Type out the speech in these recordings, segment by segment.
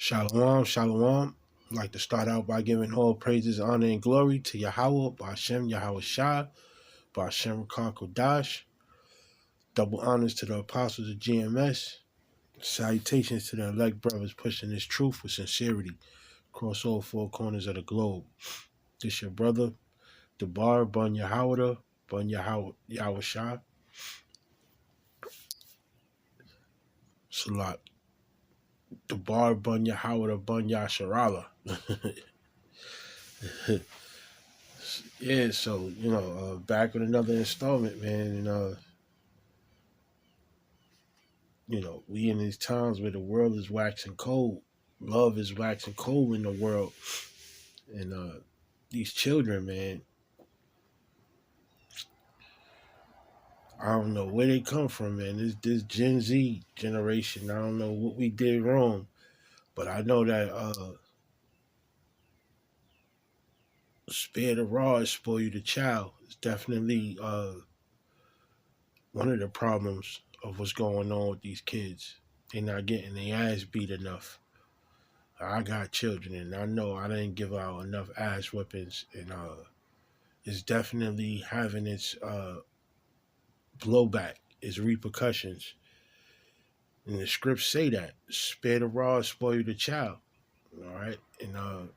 Shalom, shalom. I'd like to start out by giving all praises, honor, and glory to Yahweh, Ba'ashem, Yahweh Shah, Ba'ashem Kodash. Double honors to the apostles of GMS. Salutations to the elect brothers pushing this truth with sincerity across all four corners of the globe. This your brother, Debar Bun Yahweh, Bun Yahweh Shah. Salat. Debar Bun Yahweh, Bun Yasharala. Yeah, so back with another installment, man. And we in these times where the world is waxing cold, love is waxing cold in the world, and these children, man, I don't know where they come from, man. This Gen Z generation, I don't know what we did wrong, but I know that spare the rod, spoil you the child. It's definitely one of the problems of what's going on with these kids. They're not getting their ass beat enough. I got children, and I know I didn't give out enough ass whippings, and it's definitely having its blowback, its repercussions. And the scripts say that spare the rod, spoil the child. All right, and the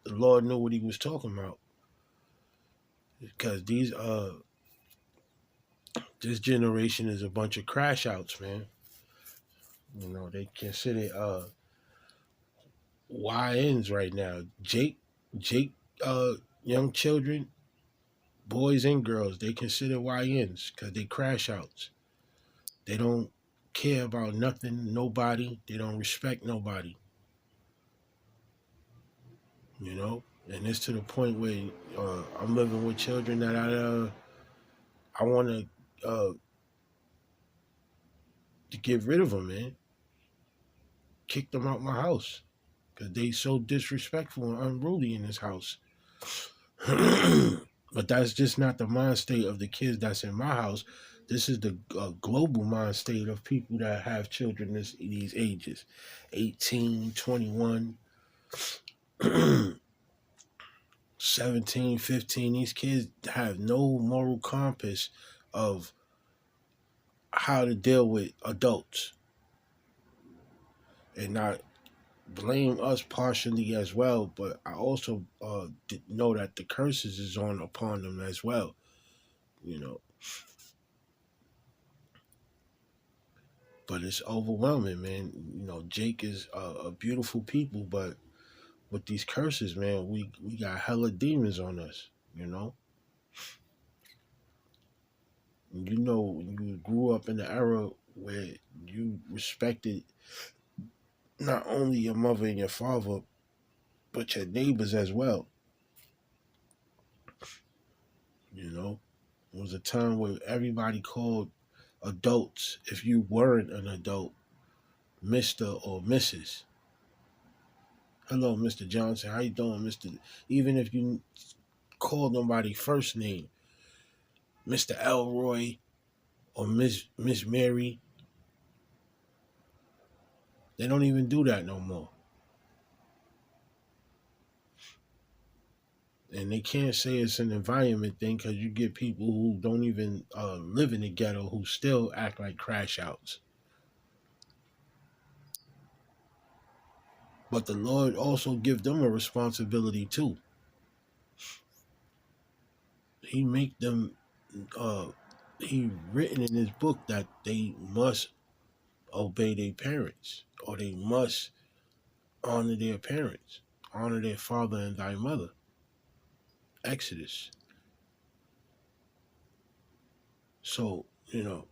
Lord knew what He was talking about because this generation is a bunch of crash outs, man. They consider YNs right now. Jake, young children, boys and girls, they consider YNs because they crash outs. They don't care about nothing, nobody. They don't respect nobody. And it's to the point where I'm living with children that I want to get rid of them, man. Kick them out my house because they so disrespectful and unruly in this house. But that's just not the mind state of the kids that's in my house. This is the global mind state of people that have children these ages, 18, 21, 17, 15. These kids have no moral compass of how to deal with adults. And not blame us partially as well, but I also know that the curses is upon them as well. But it's overwhelming, man. Jake is a beautiful people, but with these curses, man, we got hella demons on us. You grew up in the era where you respected not only your mother and your father, but your neighbors as well. It was a time where everybody called adults, if you weren't an adult, Mr. or Mrs. Hello, Mr. Johnson. How you doing, Mr.? Even if you called nobody first name, Mr. Elroy or Miss Mary, they don't even do that no more. And they can't say it's an environment thing because you get people who don't even live in the ghetto who still act like crash outs. But the Lord also give them a responsibility too. He make them he written in his book that they must obey their parents, or they must honor their parents, honor their father and thy mother. Exodus. So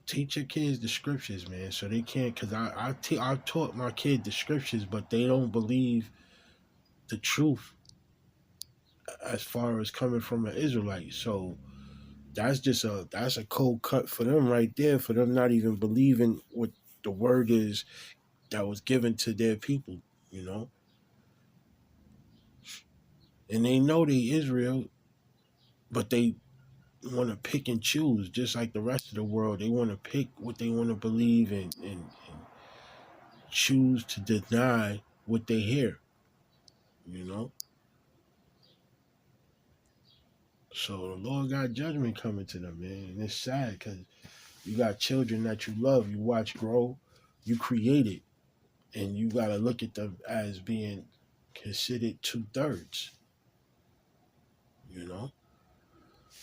teach your kids the scriptures, man, so they can't. Because I taught my kid the scriptures, but they don't believe the truth as far as coming from an Israelite. So that's a cold cut for them right there. For them not even believing what the word is that was given to their people, and they know they Israel, but they want to pick and choose just like the rest of the world. They want to pick what they want to believe and choose to deny what they hear, you know. So the Lord got judgment coming to them, man, and it's sad because you got children that you love, you watch grow, you created, and you got to look at them as being considered 2/3, you know.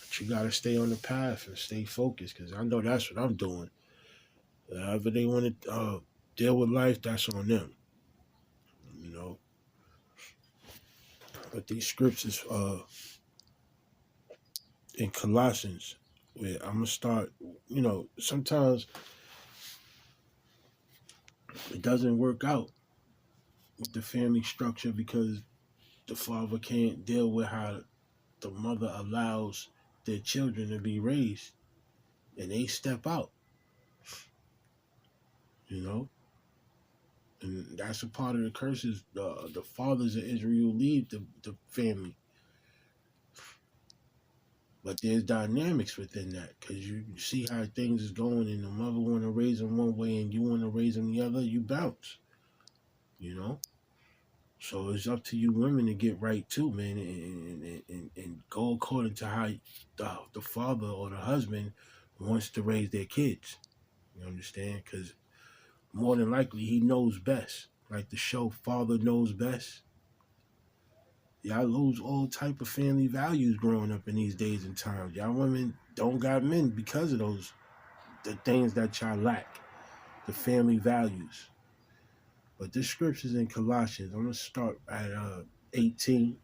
But you got to stay on the path and stay focused because I know that's what I'm doing. However they want to deal with life, that's on them, you know. But these scriptures in Colossians, where I'm gonna start, you know, sometimes it doesn't work out with the family structure because the father can't deal with how the mother allows their children to be raised, and they step out, you know. And that's a part of the curses. The fathers of Israel leave the family, but there's dynamics within that because you see how things is going, and the mother want to raise them one way, and you want to raise them the other. You bounce, you know. So it's up to you women to get right too, man, and go according to how the father or the husband wants to raise their kids. You understand? Because more than likely he knows best. Like the show Father Knows Best. Y'all lose all type of family values growing up in these days and times. Y'all women don't got men because of the things that y'all lack, the family values. But this scripture's in Colossians. I'm gonna start at 18.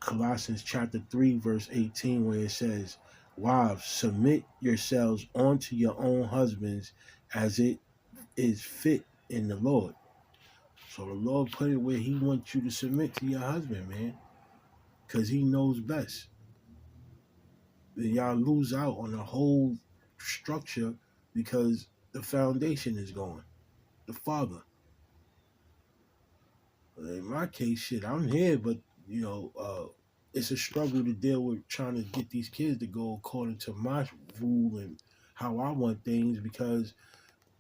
Colossians chapter 3, verse 18, where it says, wives, submit yourselves unto your own husbands as it is fit in the Lord. So the Lord put it where he wants you to submit to your husband, man, because he knows best. Then y'all lose out on the whole structure because the foundation is gone. The father. In my case, shit, I'm here, but you know, it's a struggle to deal with trying to get these kids to go according to my rule and how I want things because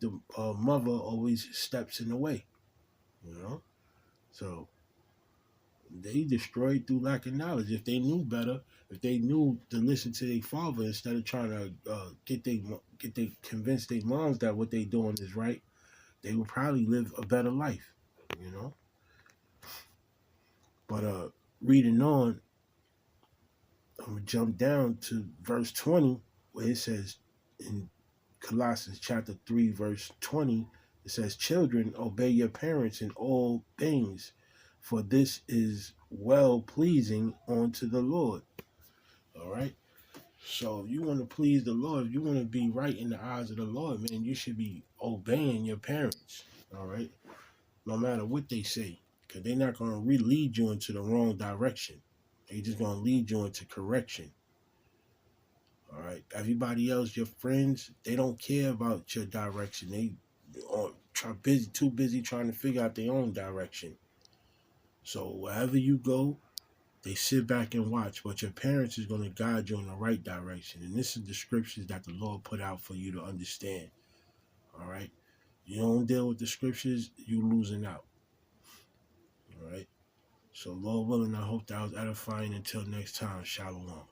the mother always steps in the way, you know. So they destroyed through lack of knowledge. If they knew better, if they knew to listen to their father instead of trying to get they convince their moms that what they doing is right, they would probably live a better life, you know. But reading on, I'm gonna jump down to verse 20 where it says in Colossians chapter 3 verse 20, it says, children, obey your parents in all things, for this is well pleasing unto the Lord. All right. So if you want to please the Lord, if you want to be right in the eyes of the Lord, man, you should be obeying your parents. All right. No matter what they say, because they're not going to lead you into the wrong direction. They're just going to lead you into correction. All right. Everybody else, your friends, they don't care about your direction. They are too busy trying to figure out their own direction. So wherever you go, they sit back and watch. But your parents is going to guide you in the right direction. And this is the scriptures that the Lord put out for you to understand. All right. You don't deal with the scriptures, you losing out. All right. So Lord willing, I hope that was edifying. Until next time, shalom.